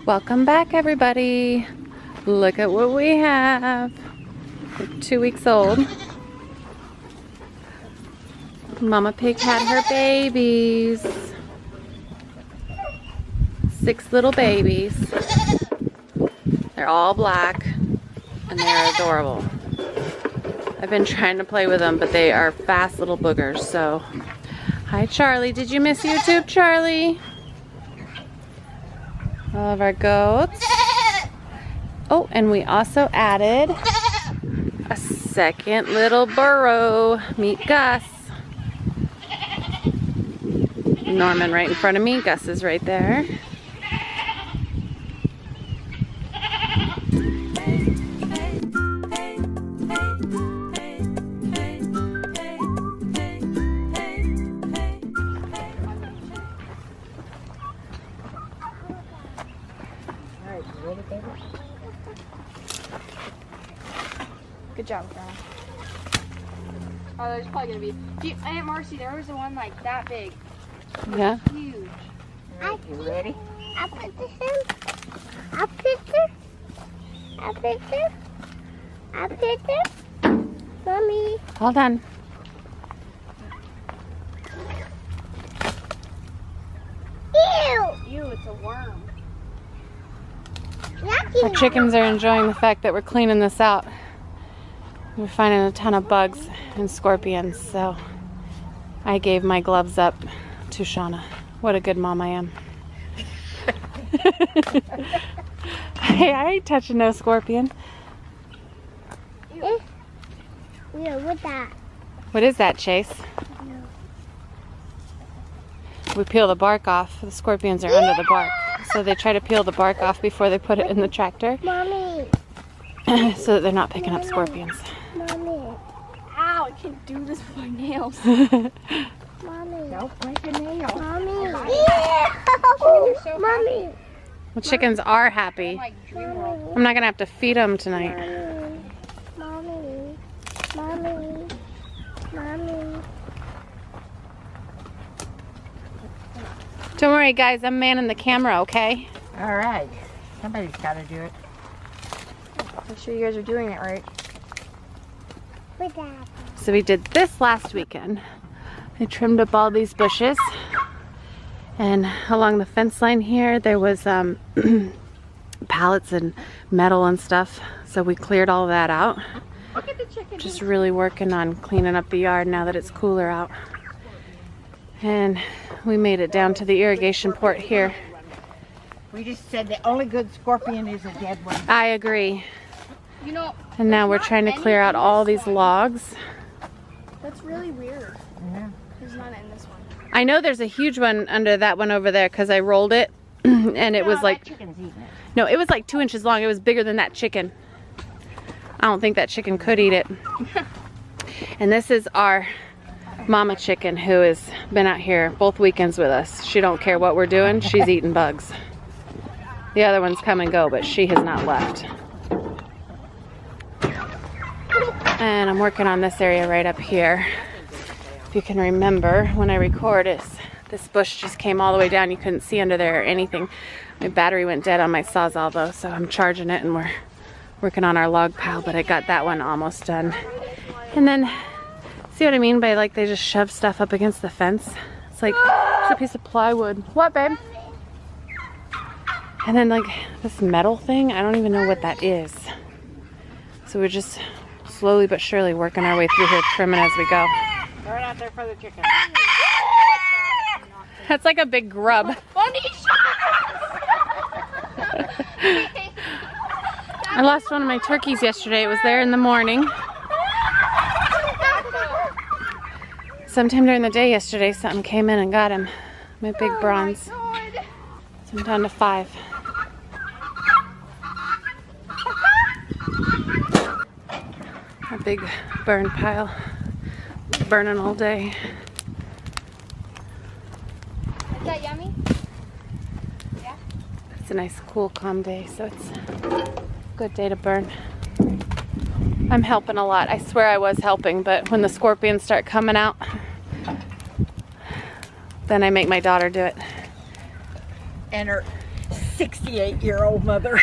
Welcome back, everybody. Look at what we have. We're 2 weeks old. Mama Pig had her babies. 6 little babies. They're all black and they're adorable. I've been trying to play with them, but they are fast little boogers. So, hi Charlie. Did you miss YouTube, Charlie? All of our goats. Oh, and we also added a second little burro. Meet Gus. Norman right in front of me. Gus is right there. Good job, Grandma. Oh, there's probably gonna be. Aunt Marcy, there was the one like that big. Yeah. Huge. Right, you ready? I'll put this in. I'll put this. I'll put this. I'll put this. Mommy. Hold on. Ew. Ew, it's a worm. Our chickens are enjoying the fact that we're cleaning this out. We're finding a ton of bugs and scorpions, so I gave my gloves up to Shauna. What a good mom I am. Hey, I ain't touching no scorpion. Ew, what's that? What is that, Chase? We peel the bark off. The scorpions are under the bark. So they try to peel the bark off before they put it in the tractor. Mommy. So that they're not picking up scorpions. Mommy. Ow, I can't do this with my nails. Mommy. Don't break your nail. Mommy. You're so Mommy. Well, chickens are happy. Like dream world. I'm not going to have to feed them tonight. Mommy. Mommy. Mommy. Don't worry, guys. I'm manning the camera, okay? All right. Somebody's got to do it. Make sure you guys are doing it right. What's that? So we did this last weekend. I trimmed up all these bushes. And along the fence line here, there was pallets and metal and stuff. So we cleared all that out. Look at the chicken. Just really working on cleaning up the yard now that it's cooler out. And we made it down to the irrigation port here. We just said the only good scorpion is a dead one. I agree. You know, And now we're trying to clear out all these logs. that's really weird. Yeah. There's none in this one. I know there's a huge one under that one over there because I rolled it and it was like, That chicken's eating it. no, it was like 2 inches long. It was bigger than that chicken. I don't think that chicken could eat it. And this is our mama chicken who has been out here both weekends with us. She don't care what we're doing. She's eating bugs. The other ones come and go, but she has not left. And I'm working on this area right up here. If you can remember, when I record this bush just came all the way down. You couldn't see under there or anything. My battery went dead on my Sawzall though, so I'm charging it and we're working on our log pile, but I got that one almost done. And then, see what I mean by like they just shove stuff up against the fence? It's like, it's a piece of plywood. What, babe? And then like this metal thing, I don't even know what that is. So we're just slowly but surely working our way through here, trimming as we go. Throw it out there for the chicken. That's like a big grub. I lost one of my turkeys yesterday. It was there in the morning. Sometime during the day yesterday, something came in and got him. My big bronze. So I'm down to 5. A big burn pile. Burning all day. Is that yummy? Yeah. It's a nice, cool, calm day, so it's a good day to burn. I'm helping a lot. I swear I was helping, but when the scorpions start coming out, then I make my daughter do it. And her 68-year-old mother.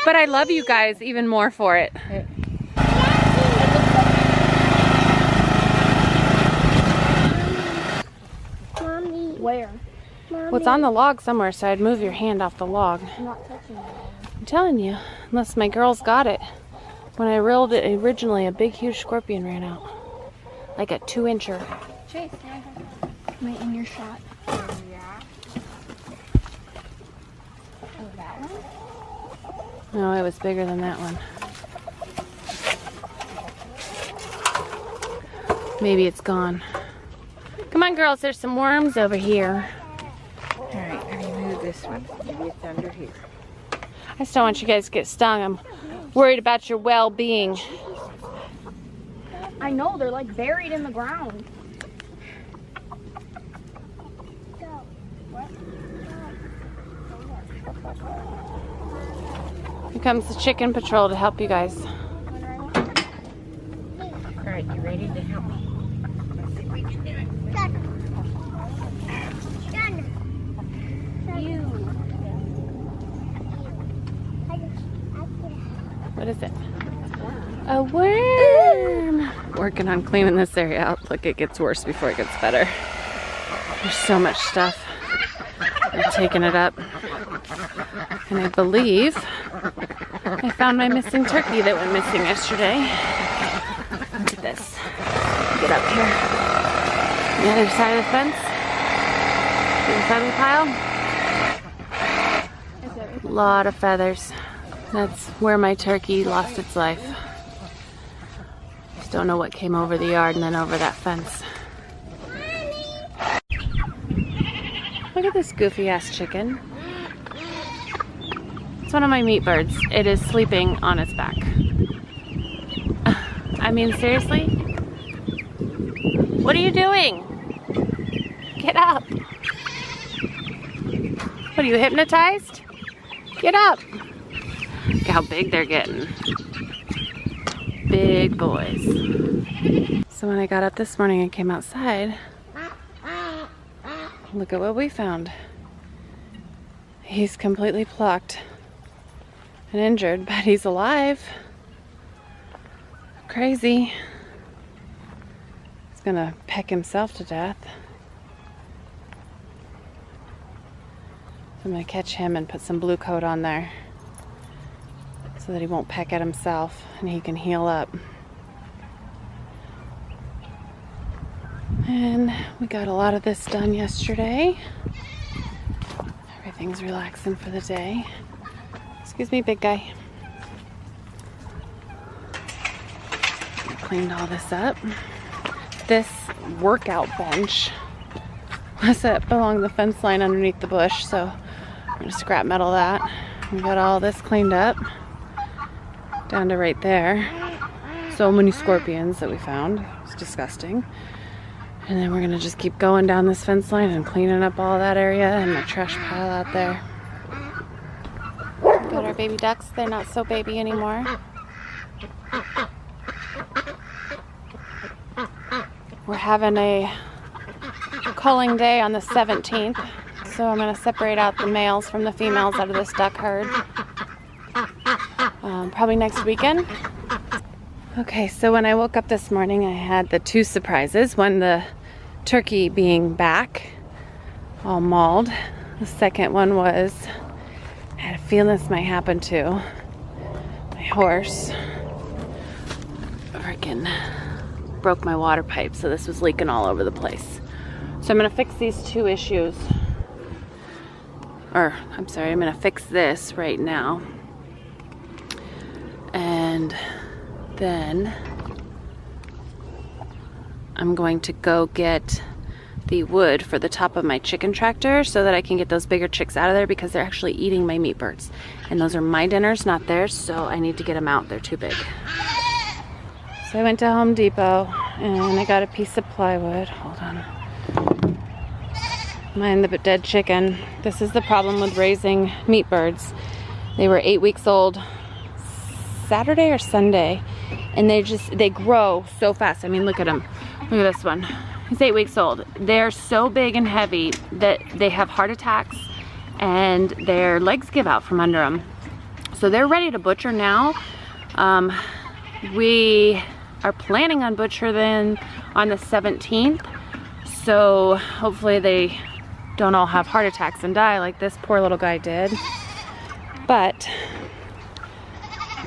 But I love you guys even more for it. Mommy. Where? Well, it's on the log somewhere, so I'd move your hand off the log. I'm not touching it. I'm telling you, unless my girls got it. When I reeled it originally, a big, huge scorpion ran out. Like a 2-incher. Chase, wait in your shot. Yeah. Oh, that one? No, it was bigger than that one. Maybe it's gone. Come on, girls, there's some worms over here. All right, let me move this one. Maybe it's under here. I just don't want you guys to get stung. I'm worried about your well-being. I know, they're like buried in the ground. Here comes the chicken patrol to help you guys. All right, you ready to help me? Let's see if we can do it. What is it? A worm! Working on cleaning this area out. Look, it gets worse before it gets better. There's so much stuff. I'm taking it up. And I believe I found my missing turkey that went missing yesterday. Look at this. Get up here. The other side of the fence. See the feather pile? A lot of feathers. That's where my turkey lost its life. Just don't know what came over the yard and then over that fence. Look at this goofy ass chicken. It's one of my meat birds. It is sleeping on its back. I mean, seriously? What are you doing? Get up. What, are you hypnotized? Get up. Look how big they're getting. Big boys. So when I got up this morning and came outside, look at what we found. He's completely plucked and injured, but he's alive. Crazy. He's gonna peck himself to death. So I'm gonna catch him and put some blue coat on there so that he won't peck at himself and he can heal up. And we got a lot of this done yesterday. Everything's relaxing for the day. Excuse me, big guy. I cleaned all this up. This workout bench was up along the fence line underneath the bush, so I'm gonna scrap metal that. We got all this cleaned up down to right there. So many scorpions that we found. It's disgusting. And then we're gonna just keep going down this fence line and cleaning up all that area and the trash pile out there. Got our baby ducks. They're not so baby anymore. We're having a culling day on the 17th. So I'm gonna separate out the males from the females out of this duck herd. Probably next weekend. Okay, so when I woke up this morning, I had the two surprises. One, the turkey being back, all mauled. The second one was, I had a feeling this might happen to my horse. Freaking broke my water pipe, so this was leaking all over the place. So I'm gonna fix these two issues. Or, I'm sorry, I'm gonna fix this right now. And then I'm going to go get the wood for the top of my chicken tractor so that I can get those bigger chicks out of there because they're actually eating my meat birds. And those are my dinners, not theirs, so I need to get them out. They're too big. So I went to Home Depot and I got a piece of plywood. Hold on. Mind the dead chicken. This is the problem with raising meat birds. They were 8 weeks old Saturday or Sunday, and they grow so fast. I mean, look at them. Look at this one. He's 8 weeks old. They're so big and heavy that they have heart attacks and their legs give out from under them. So they're ready to butcher now. We are planning on butcher them on the 17th. So hopefully they don't all have heart attacks and die like this poor little guy did. But,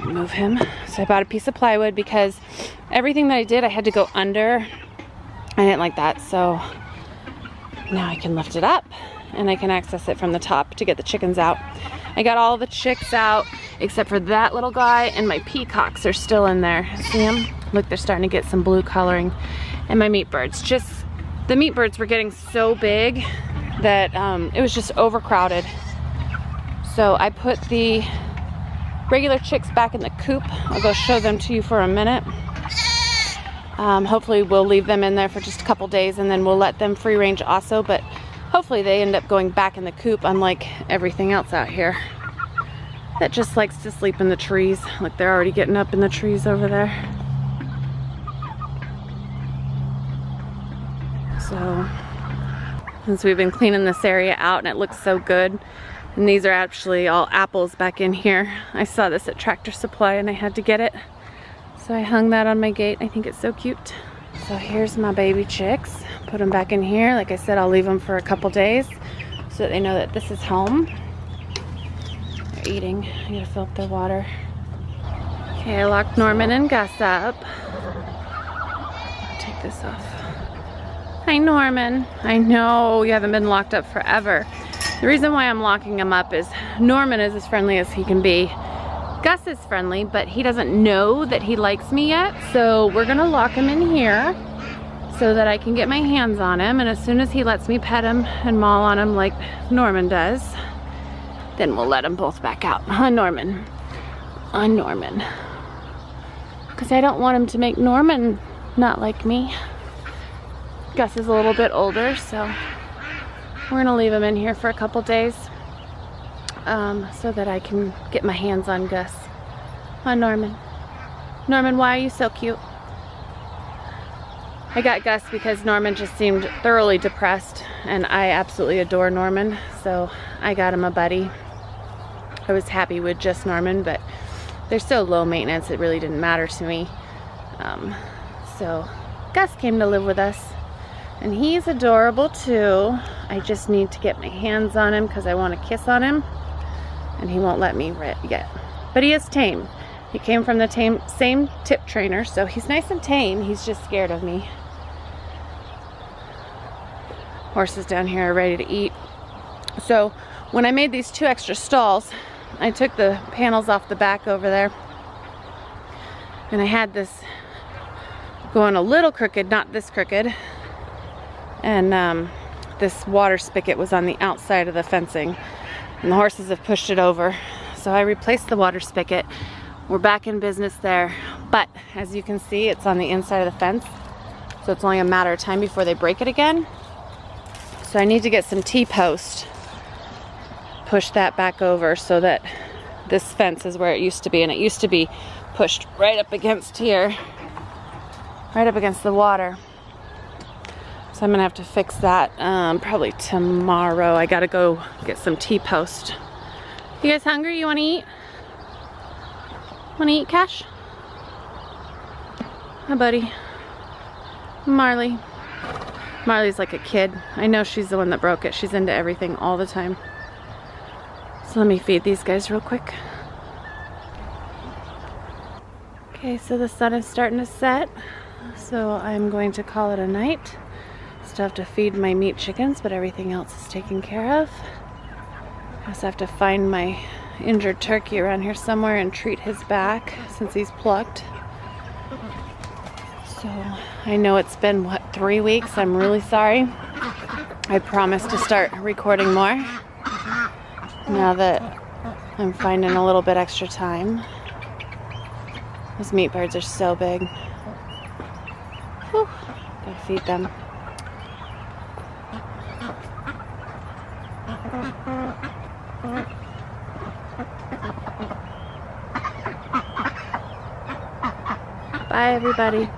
move him. So I bought a piece of plywood because everything that I did I had to go under. I didn't like that, so now I can lift it up and I can access it from the top to get the chickens out. I got all the chicks out except for that little guy, and my peacocks are still in there. See them? Look, they're starting to get some blue coloring. And my meat birds. Just, the meat birds were getting so big that it was just overcrowded. So I put the regular chicks back in the coop. I'll go show them to you for a minute. Hopefully we'll leave them in there for just a couple days and then we'll let them free range also, but hopefully they end up going back in the coop, unlike everything else out here that just likes to sleep in the trees. Look, they're already getting up in the trees over there. So, since we've been cleaning this area out and it looks so good, and these are actually all apples back in here. I saw this at Tractor Supply and I had to get it. So I hung that on my gate. I think it's so cute. So here's my baby chicks. Put them back in here. Like I said, I'll leave them for a couple days so that they know that this is home. They're eating. I gotta fill up their water. Okay, I locked Norman and Gus up. I'll take this off. Hi, Norman. I know you haven't been locked up forever. The reason why I'm locking him up is Norman is as friendly as he can be. Gus is friendly, but he doesn't know that he likes me yet, so we're gonna lock him in here so that I can get my hands on him, and as soon as he lets me pet him and maul on him like Norman does, then we'll let them both back out. Huh, Norman? On Norman. Because I don't want him to make Norman not like me. Gus is a little bit older, so we're gonna leave him in here for a couple days so that I can get my hands on Gus. On Norman. Norman, why are you so cute? I got Gus because Norman just seemed thoroughly depressed, and I absolutely adore Norman, so I got him a buddy. I was happy with just Norman, but they're so low maintenance it really didn't matter to me. So Gus came to live with us, and he's adorable too. I just need to get my hands on him because I want to kiss on him, and he won't let me yet. But he is tame. He came from the same tip trainer, so he's nice and tame. He's just scared of me. Horses down here are ready to eat. So when I made these 2 extra stalls, I took the panels off the back over there, and I had this going a little crooked, not this crooked, and this water spigot was on the outside of the fencing, and the horses have pushed it over. So I replaced the water spigot. We're back in business there, but as you can see, it's on the inside of the fence, so it's only a matter of time before they break it again. So I need to get some T-post, push that back over so that this fence is where it used to be, and it used to be pushed right up against here, right up against the water. So I'm gonna have to fix that probably tomorrow. I gotta go get some T-post. You guys hungry? You wanna eat? Wanna eat, Cash? Hi, buddy. Marley. Marley's like a kid. I know she's the one that broke it. She's into everything all the time. So let me feed these guys real quick. Okay, so the sun is starting to set, so I'm going to call it a night. Still have to feed my meat chickens, but everything else is taken care of. I also have to find my injured turkey around here somewhere and treat his back since he's plucked. So I know it's been, what, 3 weeks? I'm really sorry. I promise to start recording more now that I'm finding a little bit extra time. Those meat birds are so big. Whew. Gotta feed them. Bye, everybody.